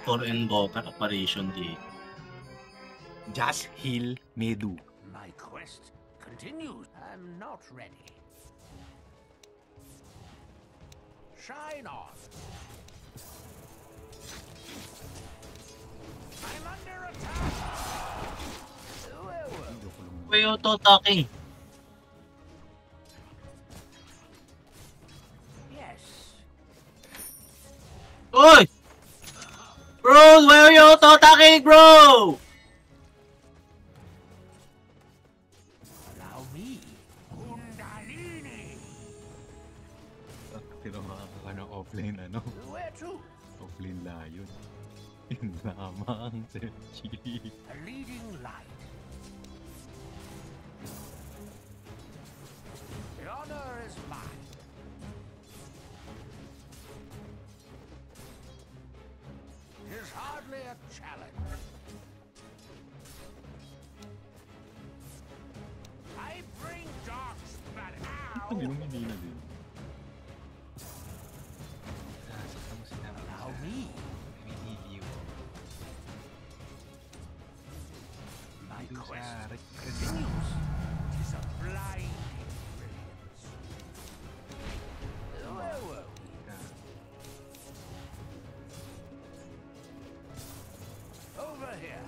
For Invoker Operation D. Just heal Medu. My quest continues. I'm not ready. Shine on. I'm under attack. May auto-attacking. Yes. Oy! Bro, why are you auto-attacking, bro? Allow me. Kundalini. Pero makakaka ng offline ano? Where to? Offline layon. Yun lamang, Sergi. A leading light. The honor is mine. It is hardly a challenge. I bring dark spirit. Hindi Ow! nung hindi na din. Sakta mo sinabi. Allow me. May heal you. My Doon quest sa continues. It is a blinding brilliance. Where were we? Over here.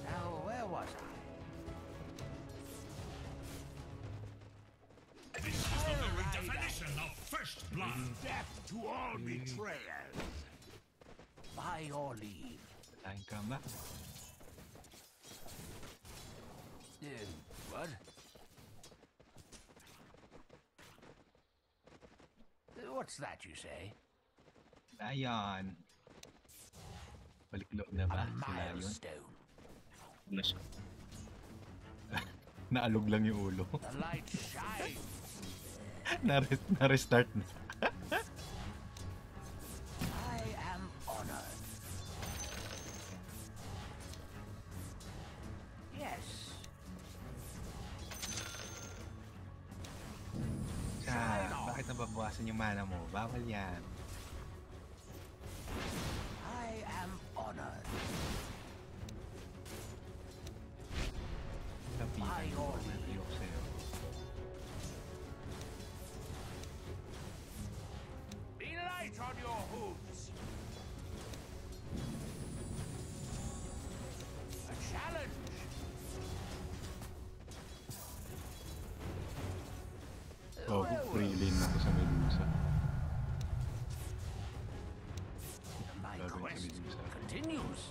Now, where was I? This is the very definition of first blood. Death to all betrayers. By your leave. Tayong kama. What? What's that you say? Ayan. Baliklok na ba A sila yun? milestone. Ano siya? Naalog lang yung ulo. The light shines. Na-restart na. I am honored. Yes. Bakit nababawasan yung mana mo? Bawal yan. I am honored. Lapitan mo. Natiyok sa'yo. Be light on your hooves. A challenge. Oh, free lane na to sa Medusa. My Gagawin sa quest Medusa. continues.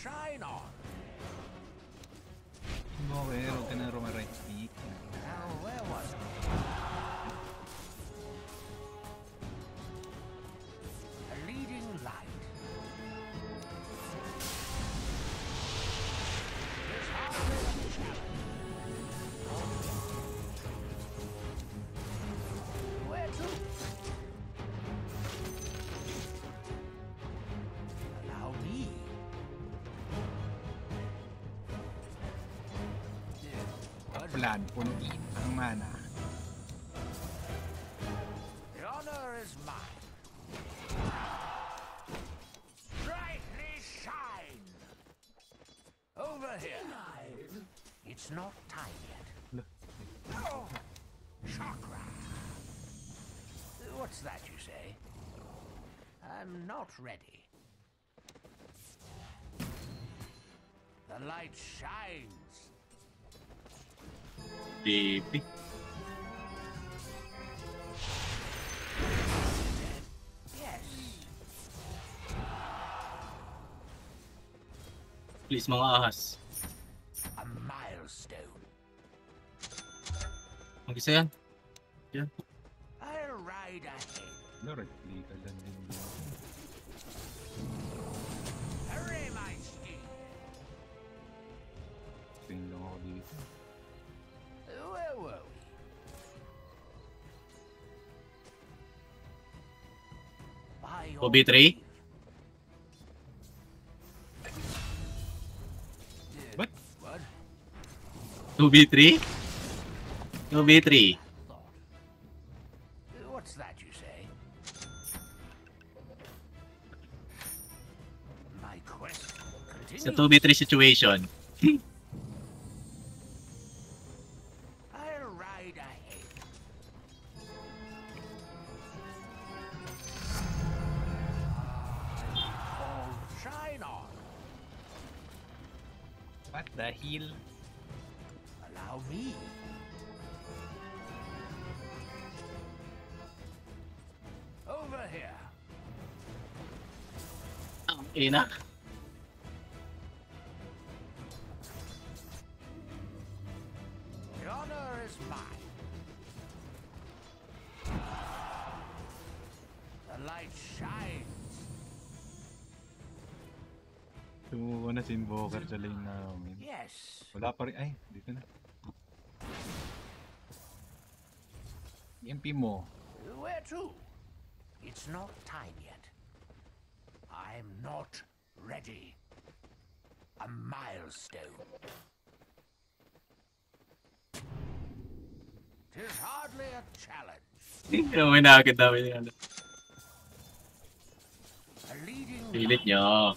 Shine on. No, huwag ka na right click. Now, where was I? A leading light. There's hardly a challenge. Where to? Allow me. What? Plan, pundi ang mana. The honor is mine. Brightly shine. Over here. It's not time yet. Oh, chakra. What's that you say? I'm not ready. The light shines. DP. Yes. Please, mga ahas. A milestone. Mag-isa yan. Yan. I'll ride ahead. No, right click ka lang din yun. Hooray, my steed. Tingin lang ako dito. Where were we? By your OB3? leave. What? What? 2v3? 2v3. What's that you say? My quest Sa continues. 2v3 situation. I'll ride ahead. Oh, shine on. What the hell? Allow me. Over here. Ang ina. The honor is mine. The light shines. Tumuko na si Invoker sa lane namin. Yes. Wala pa rin. Ay, dito na. EMP mo. Where to? It's not time yet. I'm not ready. A milestone. Tis hardly a challenge. Hindi naman nakakit namin yung ano. A leading Pilit nyo.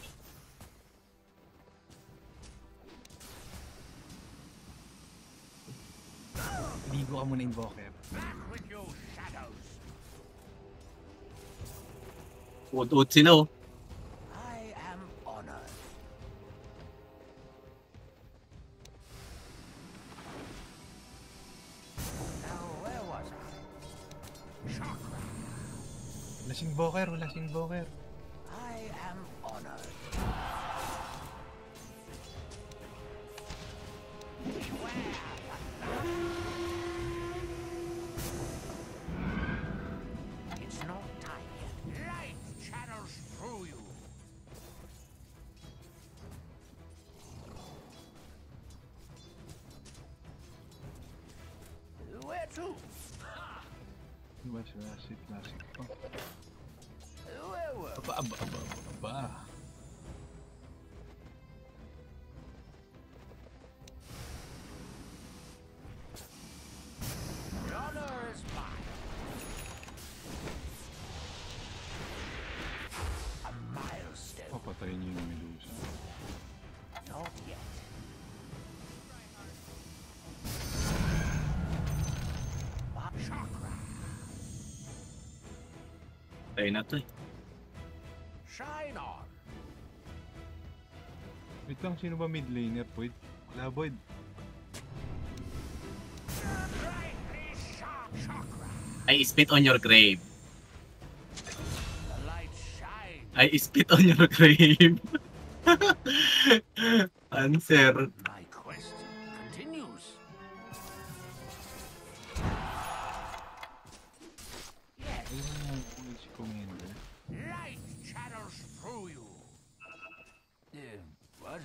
Ligo ka muna Invoker. back with your shadows. Ut-ut sila oh. I am honored. Now where was I? Chakra. Wala si Invoker, wala si Invoker. I am honored. It's not time yet. Light channels through you. Where to? Diba si classic pa. Where were we? Aba. The honor is mine. A milestone. Papatayin niyo yung Medusa. Not yet. Chakra. Tayo na to eh. Shine on. Wait lang, sino ba mid laner, Void? Wala, Void. Brightly sharp chakra. I spit on your grave. The light shines. I spit on your grave. Answer. My quest continues. Yes, Ayun mo si Commander. light channels through you. What?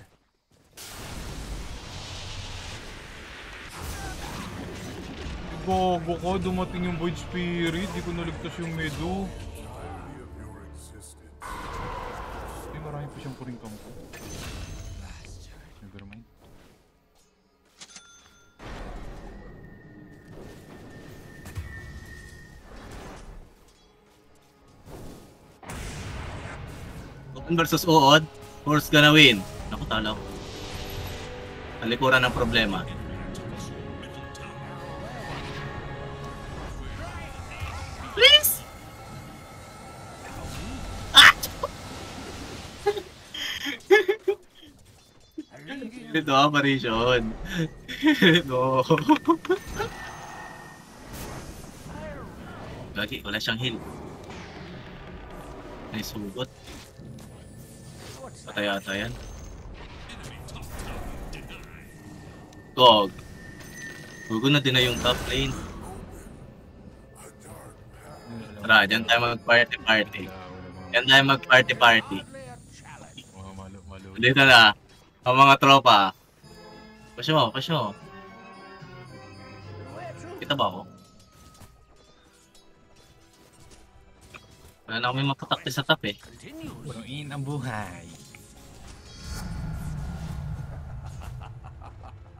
Gogo ko, dumating yung Void Spirit. Di ko naligtas yung Medu. Ay, marami pa siyang puring kampo. Nevermind. Open versus Uod. Who's gonna win? Naku, talo. Talikuran ng problema. Please! Ah! A leading Ito apparition. No. Lagi, wala siyang heal. May sugot. What's that? Patay ata yan. Gog. Gugo na din na yung top lane. Tara, dyan tayo mag-party-party. Dyan tayo mag-party-party. Hardly a challenge. Mga malo. Dito na, ang mga tropa. Pasyo. Where to? Kita ba ako? Wala na kami mapatakti sa top eh. Continues. Punuin ang buhay.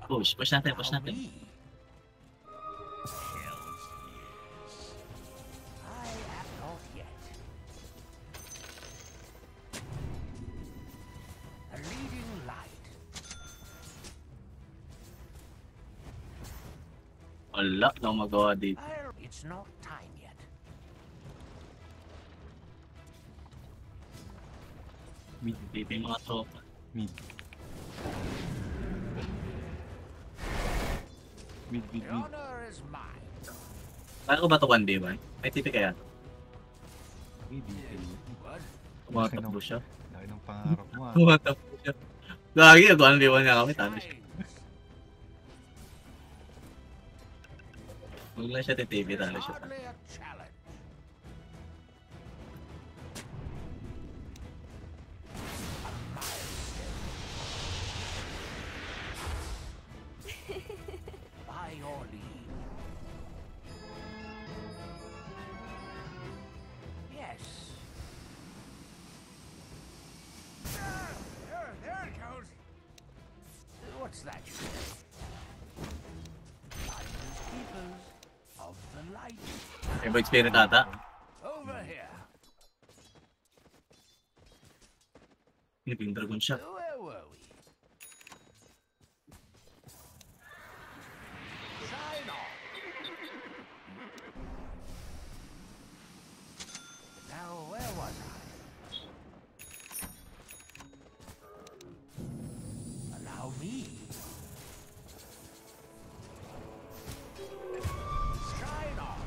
Push natin, push Now natin. me. Hells yes. I am not yet. A leading light. Wala, na magawa dito. It's not time yet. Dito yung mga tropa. Mid. Mid. The honor is mine. Kaya ko ba ito 1v1? May TP kaya? Mid. What? Tumatakbo siya. Laki ng pangarap mo ah. Tumatakbo siya. Gagi, 1v1 nga kami, talo siya. Huwag lang siya TP, talo siya. Hardly a challenge. By your leave. Yes. There it goes. What's that? Finders keepers of the light. May ba experience ata? Over here. Piniping dragon siya. Where were we? Shine on. Now, where was I? Allow me. Shine on.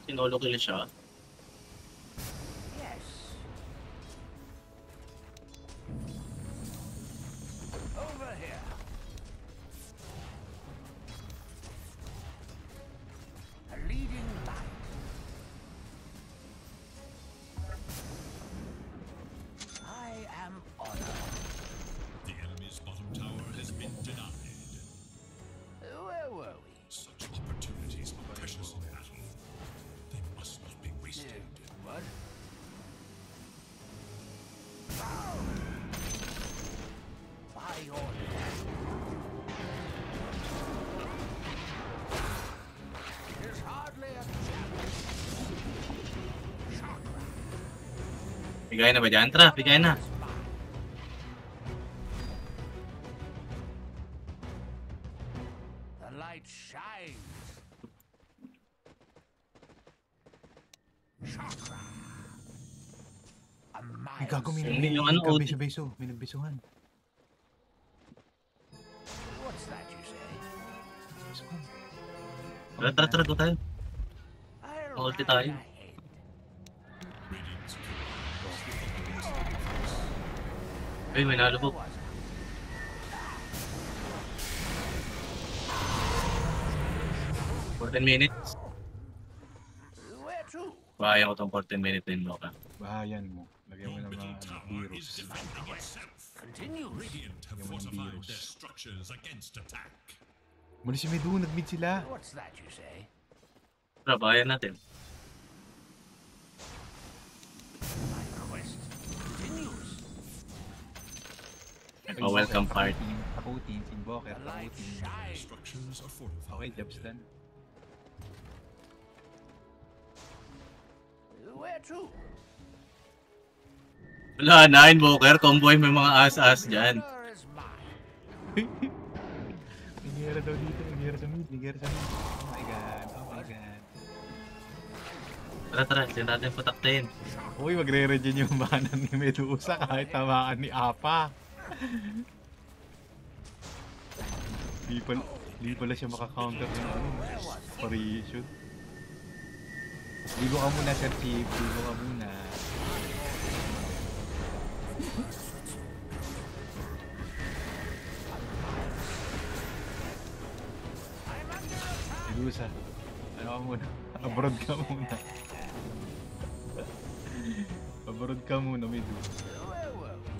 Sinolo kill siya. Yes. Over here. A leading light. I am honored. The enemy's bottom tower has been denied. Where were we? Such opportunities are precious in battle. They must not be wasted. What? By your There's hardly a challenge. Chakra. Bigay na ba dyan? Tara, bigay na. Is mine. The light shines. Chakra. A Ay, gago, may Hindi yung ano, OD. beso. May nagbisuhan. What's that you say? Bisuhan. Tara, go tayo. I'll Ulti ride tayo. ahead. Radiant's Ay, may nalubog. Where was I? 14 minutes. Where to? Kaya ko tong 14 minutes din, Loka. Bahayan mo. Lagyan mo ng mga middle tower is heroes. defending itself. Continues. Radiant have Yung mga fortified virus. their structures against attack. Muli si Medu, nag-mid sila. What's that you say? Tara, bayan natin. My quest continues. Welcome party. Takutin, si Invoker, The light takutin. shines. Structures are fortified. Okay, jobs done. Where to? Wala na, Invoker. Comboy, may mga as-as dyan. Honor is mine. Nagigera daw dito, nagigera sa mid, nagigera sa mid. Oh my god, oh my god. Tara, hindi natin pataktin. Uy, magre-regen yung mana ni Medusa kahit tamaan ni Apa. Di pala siya makakounter ng ano, operation. Ligo ka muna, Sir Chief. Ligo ka muna. Medusa, ano ka muna? Abroad ka muna. Abroad ka muna, Medusa. Where were we?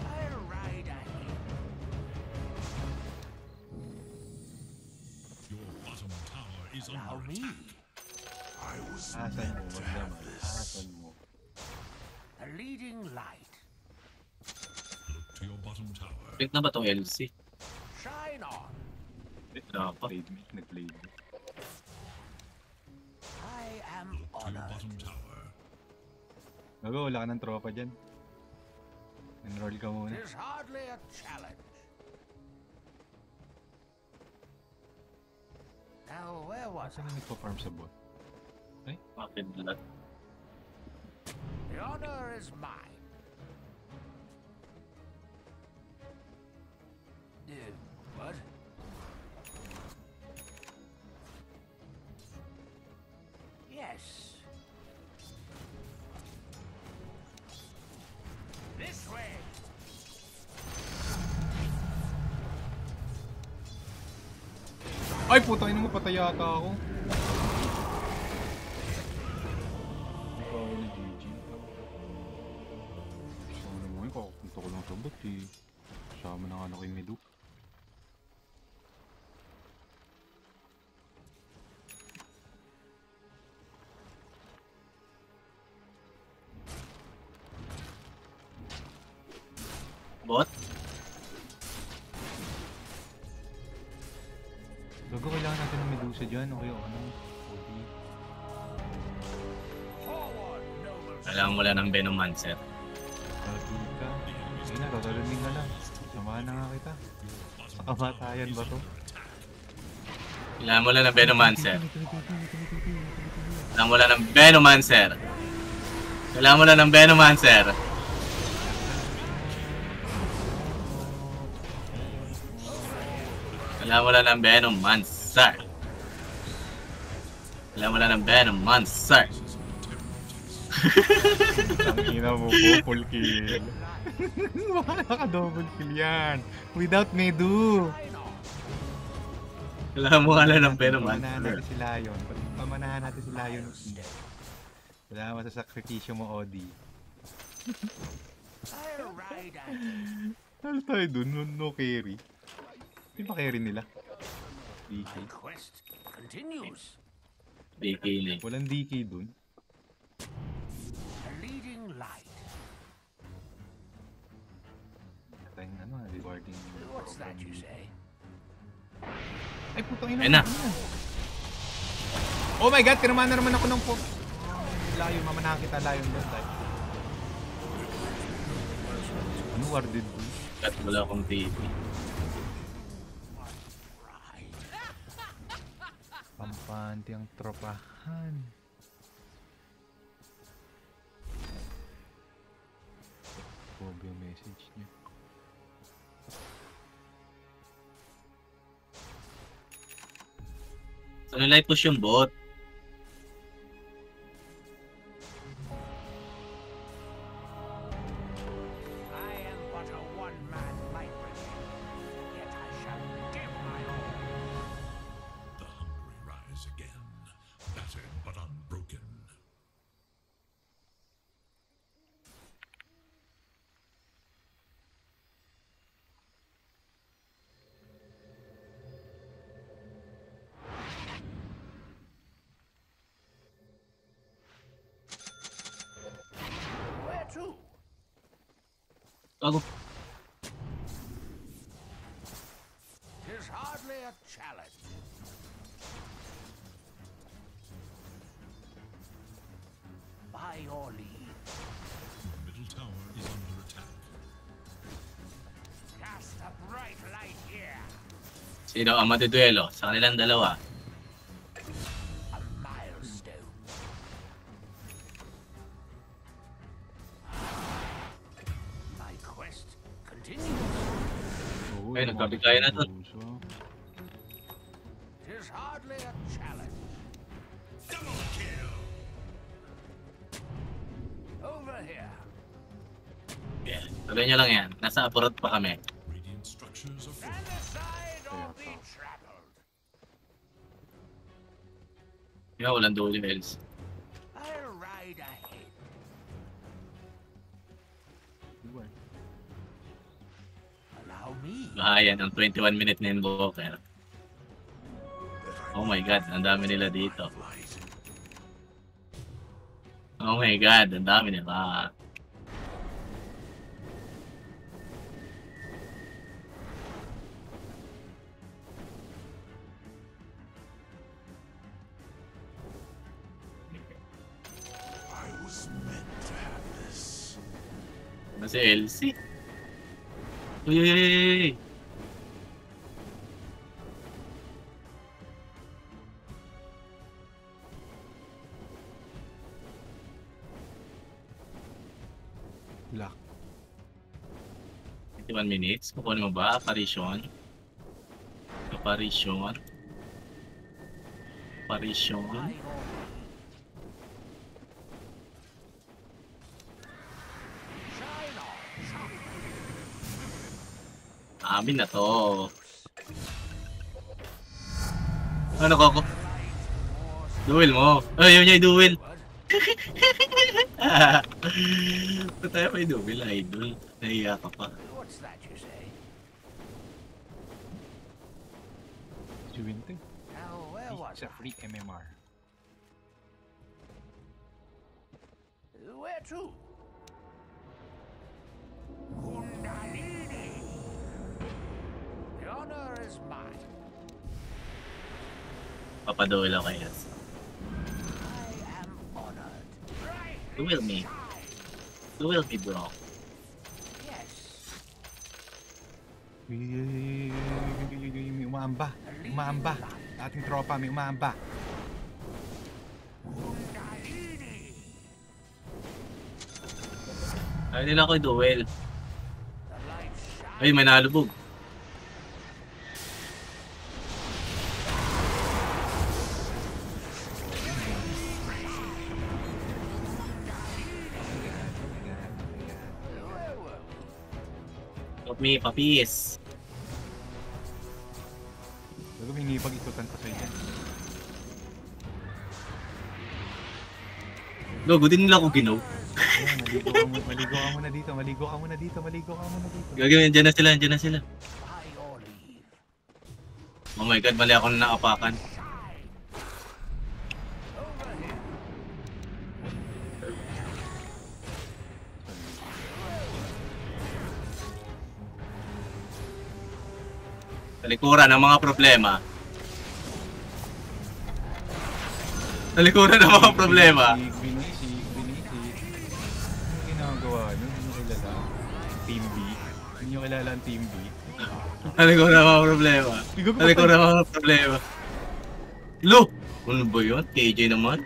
I'll ride ahead. Your bottom tower is Allow under me. attack. Asan mo, wag naman. Asan mo. A leading light. Pick na ba tong LC? Shine on. Wala pa. Played me. Nag-played me. I am To your honored. bottom tower. Gago, wala ka ng tropa dyan. Enroll ka muna. It is hardly a challenge. Now, where was Saan I? yung nagpa-farm sa bot? Bakit blood? The honor is mine. What? Yes. This way. Ay, puta, ina mo, patay yata ako. Ikaw na GG. Sana mo yun, kakapunta ko lang sa bot eh. Kasama na nga na kay Medu. Bot? Gago, kailangan natin ng Medusa dyan. Okay, ano? Okay. Forward, noble. Kailangan mo lang ng Venomancer. Lagi ka. Ayun na, rotolunding na lang. Samahan na nga kita. Sa kamatayan ba to? Kailangan mo lang ng Venomancer. Kailangan mo lang ng Venomancer. Kailangan mo lang ng Venomancer. Kailangan mo lang ng Venomancer. Kailangan mo lang ng Venomancer. Ang ina mo po, full kill. Baka naka-double kill yan. Without Medu. Kailangan mo nga lang ng Pamanahan Venomancer. natin si Lion. Pamanahan natin si Lion. Wala naman sa sakripisyo mo, Odi. I'll ride ahead. Ano tayo dun? No carry. Di ba carry nila? DK. My quest continues. DK na eh. Walang DK dun. A leading light. Tayong ano, rewarding. What's that you say? Ay, putang ina. Ayun na. Oh my god, tinamaan na naman ako ng po. Lion, mamanahan kita, Lion. Don't die. Ano warded dun? Kat wala akong TV. Pampante ang tropahan. Bobo yung message niya. So nilay push yung bot. I am but a one-man light brigade, yet I shall give my all. The hungry rise again, battered but unbroken. Where to? Gago. Tis hardly a challenge. By your leave, The middle tower is under attack. cast a bright light here. Sino ang matiduelo sa kanilang dalawa? A milestone. My quest continues. Oo, Ay, yung nagkabigay na mga dun. puso. Tis hardly a challenge. Double kill! Over here. Yeah. Tuloy nyo lang yan. Nasa abroad pa kami. Radiant structures are Stand aside or Kaya be pa. trampled. Di ba walang duels? I'll ride ahead. Iwan. Allow me. Bahayan ang 21-minute na invoker. Oh my god, ang dami nila dito. Oh my god, ang dami nila. Si Elsie. Uy, uy, uy, uy, uy. Lock. 21 minutes. Kukunin mo ba? Apparition. Apparition. Apparition. By all shine on, shock. Amin na to. Ano ko? Duel mo. Ay, yun yung duel. Ba't tayo may duel, idol? Nahiya ka pa. What's that you say? Juwinte. Now, where was It's a free MMR. Where to? Kundalini. The honor is mine. Papaduel ako kaya. I am honored. Right. Duel me. Duel me, bro. Yes. May umaamba. Umaamba. Ating tropa may umaamba. Kundalini. Ayaw nila ako duel. The light shines. Ay, may nalubog. Help me, papis. Bago may nipag-ikutan pa sa'yo dyan. Logo, din nila ako ginaw. Ayan, maligo ka muna dito. Maligo ka muna dito. Maligo ka muna dito. Gagawin, dyan na sila, dyan na sila. By your leave. Oh my god, mali ako na nakapakan. Over here. Talikuran ang mga problema. Talikuran ang mga problema. Binisi. Ano ginagawa nyo? Hindi nyo kilala? Team B. Hindi nyo kilala ang Team B. Talikuran ang mga problema. Talikuran ang mga problema. Lo! Ano ba yun? KJ naman?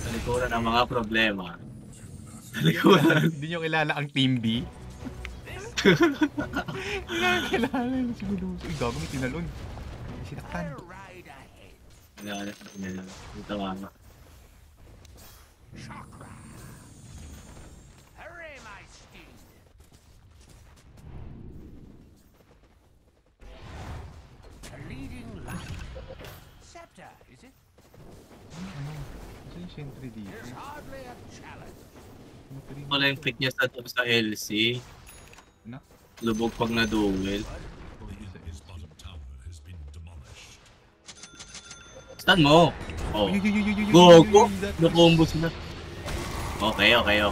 Talikuran ang mga problema. Talikuran. Hindi nyo kilala ang Team B? Hindi nyo kilala yung sinuduso. Ay, gago, may tinalon. Sinaktan. Right ahead. Ito nga. Chakra. Hooray, my steed. A leading light. Scepter, is it? Ano? Kasi yung sentry dito. There's hardly a challenge. Sentry Wala yung pick niya sa LC. Na? Lubog pag na-duel. His bottom tower has been demolished. Stun mo! Oh. Go, Go! Na-combo sila. Okay. Ano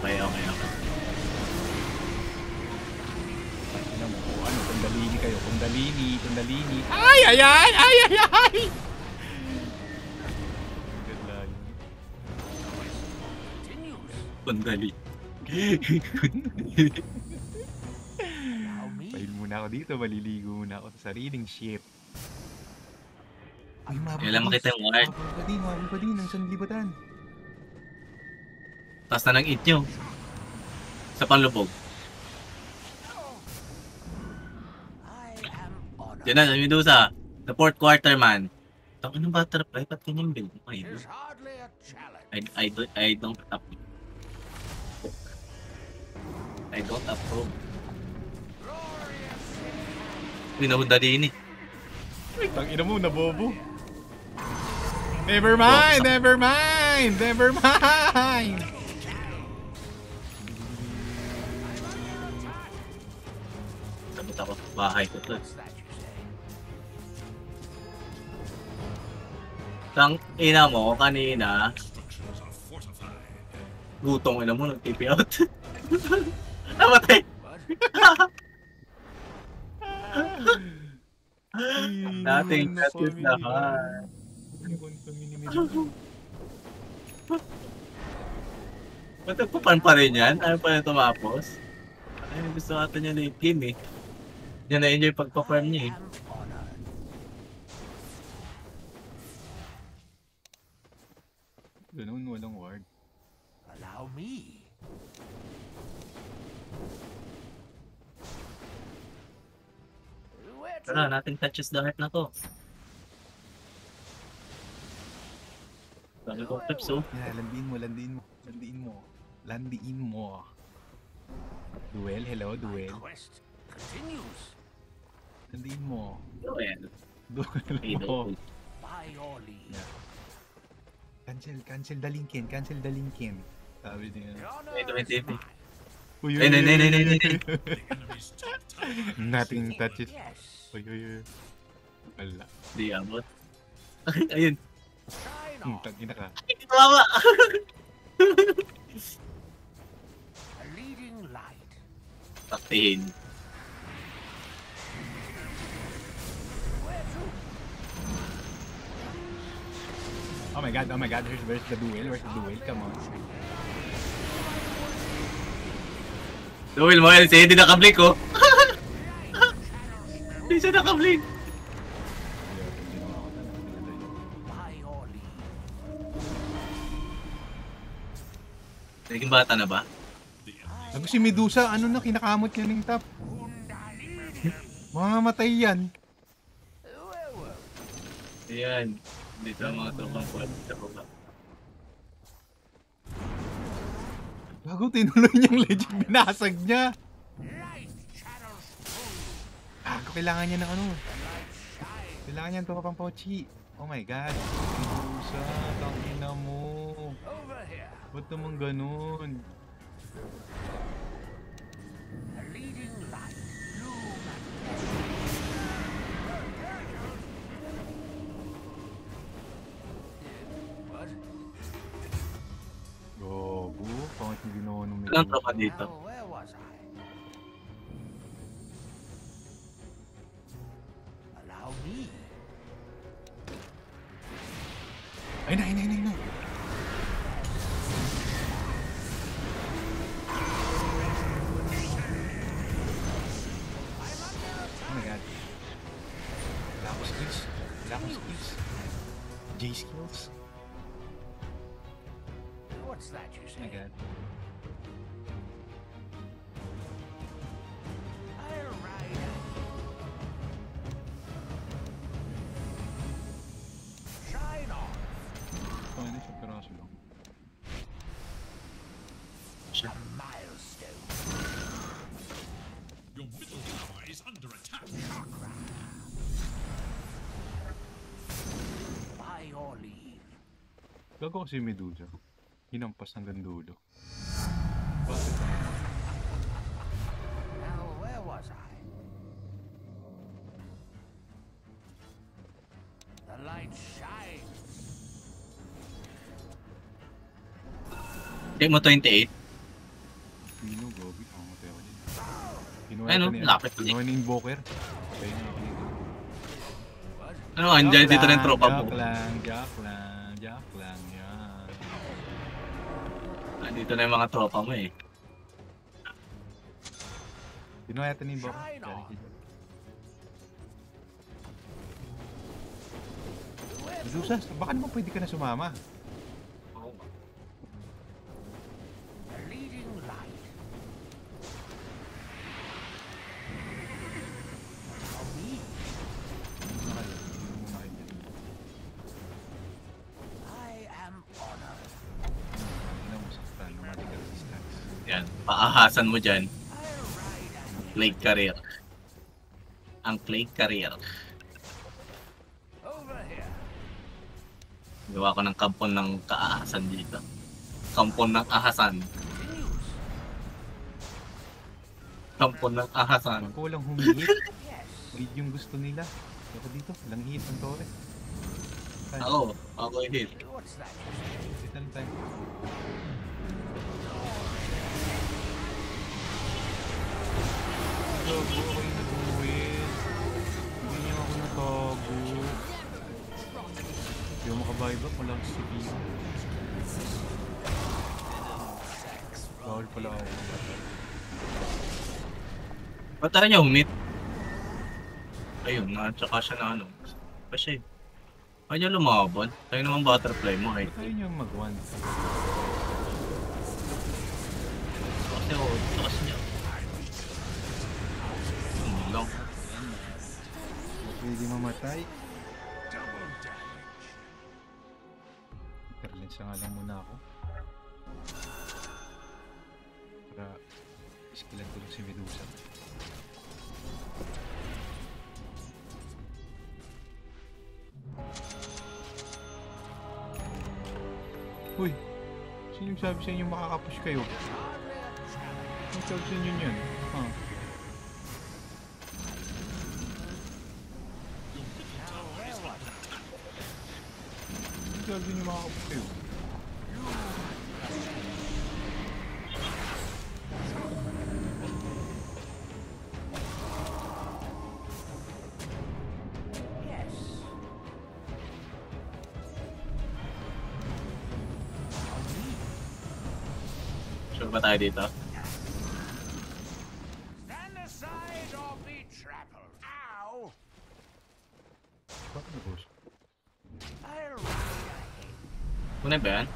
mo? Ano? Kundalini kayo. Kundalini. Ay! Ganda yun. Continues. Pandali. Now me. Pahil muna ako dito. Maliligo muna ako sa sariling ship. Ay, mababa. Kailan makita yung ward? Mababa din. Ang sanlibatan. Taas na ng it nyo. Sa panlubog. I am honored. Diyan na, Medusa. The fourth quarter, man. Taka ng butterfly, ba't kanyang build mo kayo? There's hardly a challenge. I don't approve. I don't approve. Glorious. Pinahunda din eh. Tangina mo, nabobo. Never mind. Sabot ako. Bahay ko to. What's that you say? Tang ina mo kanina. Structures are fortified. Gutong ina mo, nag-TP out. Namatay! Dating natin lahat. Ba't nagpapan pa rin yan? Ayaw pa rin tumapos? Ay, gusto natin niya ni Kim eh. Yan na-enjoy pagpa-farm niya eh. am honored. Ganun, walang ward. Allow me. Where to? Tara, nating touches the heart na to. Sabi ko, Peps oh. Yeah, landiin mo. Duel, hello, duel. Quest continues. Landiin mo. Well, Duel hey, mo. By your leave. Yeah. Cancel the linkin. Sabi niya. The honor Wait, wait, is wait. mine. Uy, Ay, nay. The enemy's top tower Nothing touches. Yes. Uy. Wala. di abot. Ayun. Shine on. Tangina ka. Tama! A leading light. Taktihin. Where to? Oh my god. Where's the duel? Come on. Duel mo, LC, hindi nakablink oh. Hindi siya nakablink. By your leave. Naging bata na ba? Ako si Medusa, ano na kinakamot niya ng top? Mamamatay yan. Where were we? Ayan. Dito ang mga tropang pod. Sa baba. Bago tinuloy niyang legit, binasag niya. Light shadows through. Bago kailangan niya ng ano. Shine. Kailangan niya ng tropang pochi. Oh my god. Medusa, tangina mo. Over here. Ba't naman ganun? A leading light. Loom. What? Gogo, pangit yung ginawa ng Ilang Medusa. tropa dito? Now, where was I? Allow me. Ay na. Oh my god. Wala akong skills. J-skills. What's that you Oh say? my god. I'll ride at you. Shine on. Pangit siya, peraso lang. A milestone. Your middle tower is under attack. By your leave. Gago kasi Medusa. Hinampas hanggang dulo. Bakit? Now, where was I? The light shines. Take mo 28. Pino, gobi. Pamatay ako dito. Kinuha Ano? ito ni- Lapit ulit. Kinuha ni Invoker. Patay na ako dito. Ano, andyan dito na yung tropa mo. Joke lang. Yan. Andito na yung mga tropa mo eh. Kinuha ito ni Invoker. Shine on. Medusa, baka naman pwede ka na sumama. A leading light. Allow me. I am honored. Yan, paahasan mo dyan. I'll ride at you. Plague career. Ang plague career. Over here. Gawa ko ng kampon ng kaahasan dito. Kampon ng ahasan. Continues. Kampon ng ahasan. Ako walang humihit. Yes. Lead yung gusto nila. Ako dito, walang hit ng tore. Ako hit. What's that? Little time. Gago, ako yung nag-win. Hindi niya ako natago. Hindi ako makabuy back, wala akong CPU. Bawal pala ako. Ba't tayo niya humit? Ayun, tsaka siya na ano. Kasi, ayaw niya lumaban. Tayo naman butterfly mo eh. Ba't tayo niyo mag-1? Kasi ako, takas niya. Ano lang. Pwede mamatay. Interlens na nga lang muna ako. Para iskilan ko lang si Medusa. Uy! Sino yung sabi sa inyo makakapush kayo? Sino sabi sa inyo yun? Huh? Sino sabi sa inyo makakapush kayo? Yes. Sure ba tayo dito? Stand aside or be trampled. Ow! Bakit na push? I'll ride ahead. Kunay ba yan?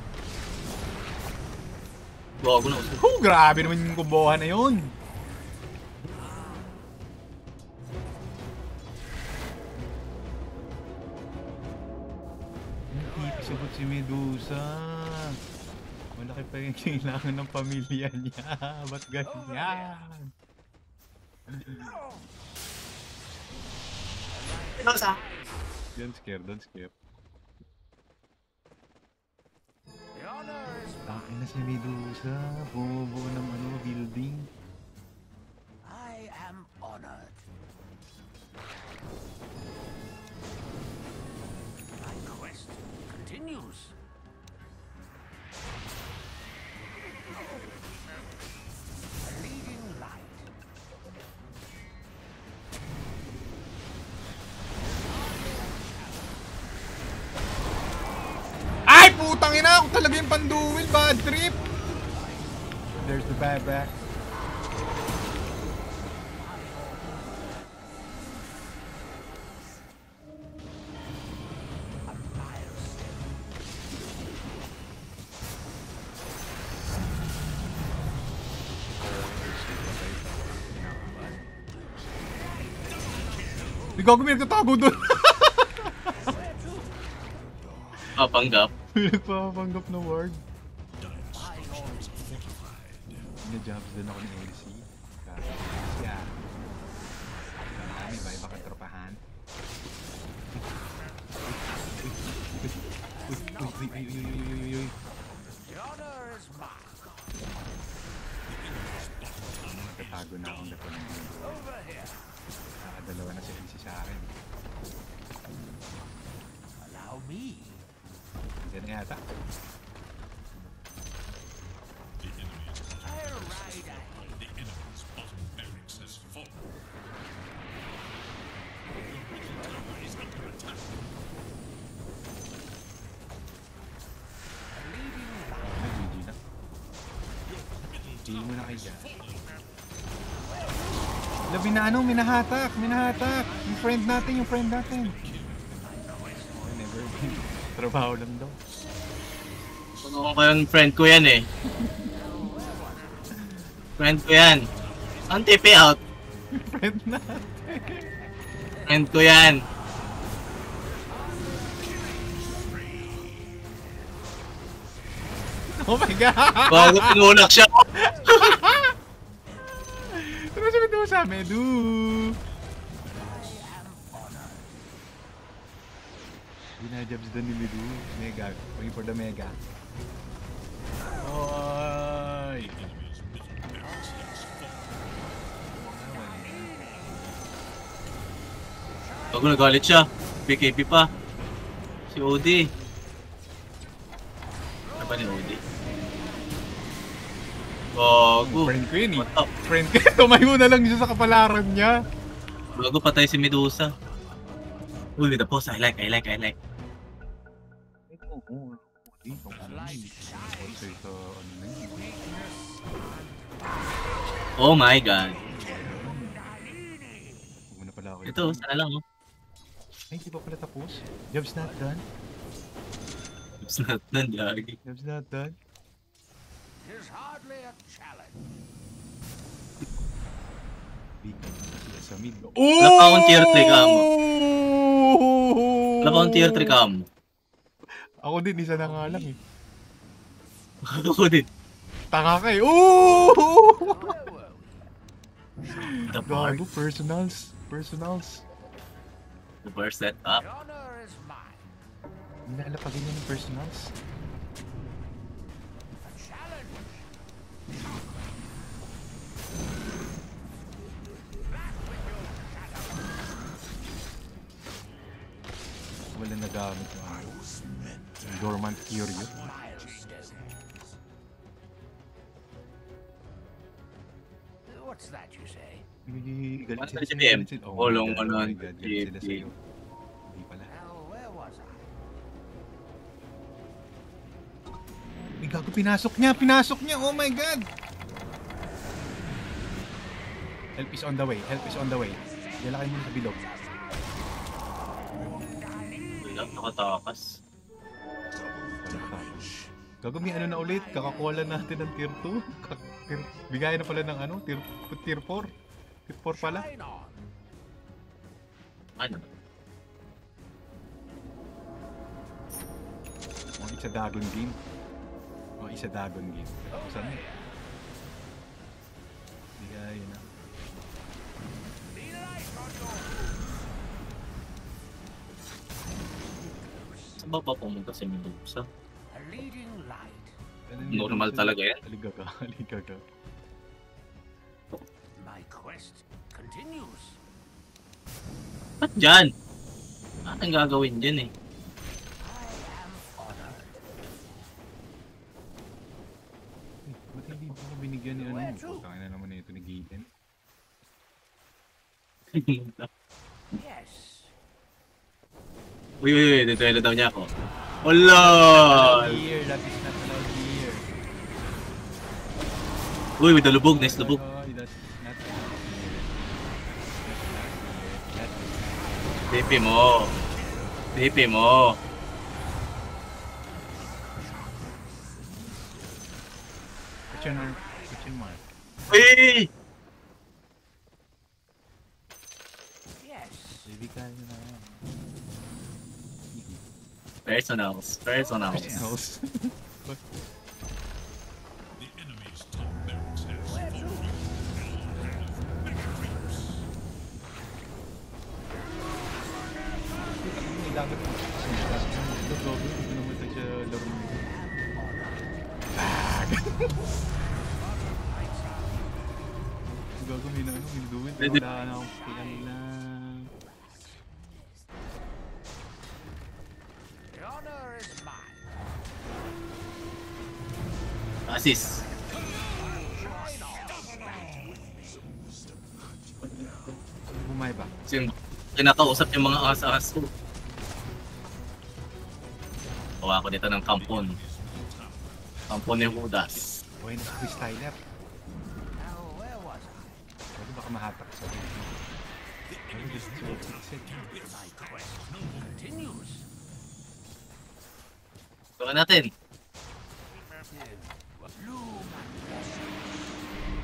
Bago na usap. Oh, grabe naman yung kumbohan na yun! Nakikisabot si Medusa. Malaki pa yung kailangan ng pamilya niya. Ba't ganyan? Medusa! Don't scare, don't scare. The honor is Takin na si Medusa. Bumubuo ng ano, building. I am honored. My quest continues. A leading light. Ay! Putang ina! Ako talaga yung panduwil! Bad trip! There's the buyback. Di gago, may nagtatago doon! Ah, panggap. May nagpapanggap na ward. Na-jobs din ako ni LC. Kaya may iba kang tropahan. Uy. The honor is mine. Nagtatago na akong dapat ng mundo. Over here. Nakadalawa na si LC sa akin. Allow me. Diyan na yata. The enemy's bottom I'll ride ahead. the enemy's bottom barracks has fallen. Your middle tower is under attack. A leading light. GG na. Hindi mo na kaya. Labi na ano, minahatak. Yung friend natin. Oh, never been. Trabaho lang daw. Ano ko yung friend ko yan eh. Friend ko yan. Ang TP out. Friend natin. Friend ko yan. Oh my god! Bago tinulak siya. Ano siya daw sa Medu? Binajabs doon ni Medu. Mega. Going for the mega. Oy! The enemy's middle barracks has fallen. Bago nagalit siya. PKP pa. Si OD. Ano ba ni OD? Bago. Friend ko yun eh. What up? Friend ko. Tumayo na lang siya sa kapalaran niya. Bago patay si Medusa. Uy, the post. I like. Oo. Ito ano na yun. Oh my god. Huwag mo na pala ako. Ito, sana lang, oh. Ay, hindi pa pala tapos. Job's not done. It's not done, lagi. Job's not done. Tis hardly a challenge. Big sa mid. Wala pa akong tier 3 camo. Wala pa akong tier 3 camo. Ako din, isa na nga lang eh. Ako din. Taka ka eh. Ooh! The bar. Gago, personals. Personals. The bar set up. The honor is mine. Nilalapagin niya ng personals. A challenge. Wala nagamit yung dormant Curio. What's that you say? Galit Ano sila si DM? Oh Kulong my God, ano, oh my God, galit sila GFG. sa'yo. Hindi pala. Now, where was I? Ay, gago, pinasok niya! Pinasok niya! Oh my God! Help is on the way. Help is on the way. Lalakay mo sa bilog. Wala, nakatakas. Wala pa. Gago, may ano na ulit. Kakakuha lang natin ng tier 2. Bigay na pala ng ano? Tier 4. Tier 4 pala. Shine on. Ano? Oh, it's a Dagon game. Oh, it's a Dagon game. Saan na? Bigay na. Saan ba pa pumunta si Medusa? A leading light. Normal talaga yan. Aligaga, aligaga. My quest continues. Ba't dyan? Ano ang gagawin dyan eh? I am honored. Ba't hindi ba ako binigyan ni ano? Where to? Putangin na naman ito ni Gaten. Yes. Uy, dituelo daw niya ako. Wala! Here, that is not allowed here. Uy, with the lubog, nice lubog. Oh, that is not allowed here. That's not here. DP mo. DP mo. Question mark. Uy! Yes. Baby, kaya na. Personals. Personals. House. The enemy's top barracks has Where to? Dapat mo. Ito, gogo. Ito naman ito siya laro mo. Gago, may na ano, may duwin. Pwede- Wala na akong pilan lang. The honor is mine. Assist. Bumay ba? Kasi kinakausap yung mga asa-as ko. Gawa ko dito ng kampon. Kampon ni Judas. Buhay na si Chris Tyler. Now, where was I? Gago, baka mahatak sa akin. Ano gusto ko? My quest continues. Gawa natin.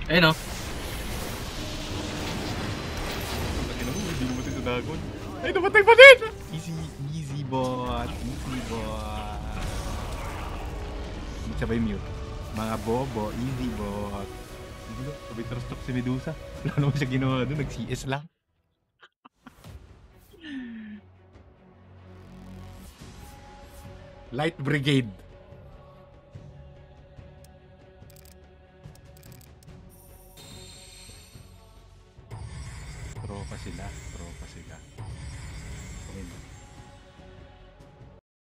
Ayun o. Pati na mo, hindi mo matay sa dagon. Ay, namatay pa din! Easy bot. Easy bot. Sabay mute. Mga bobo, easy bot. Hindi ko, sabay trustok si Medusa. Wala naman siya ginawa doon, nag-CS lang. Light Brigade.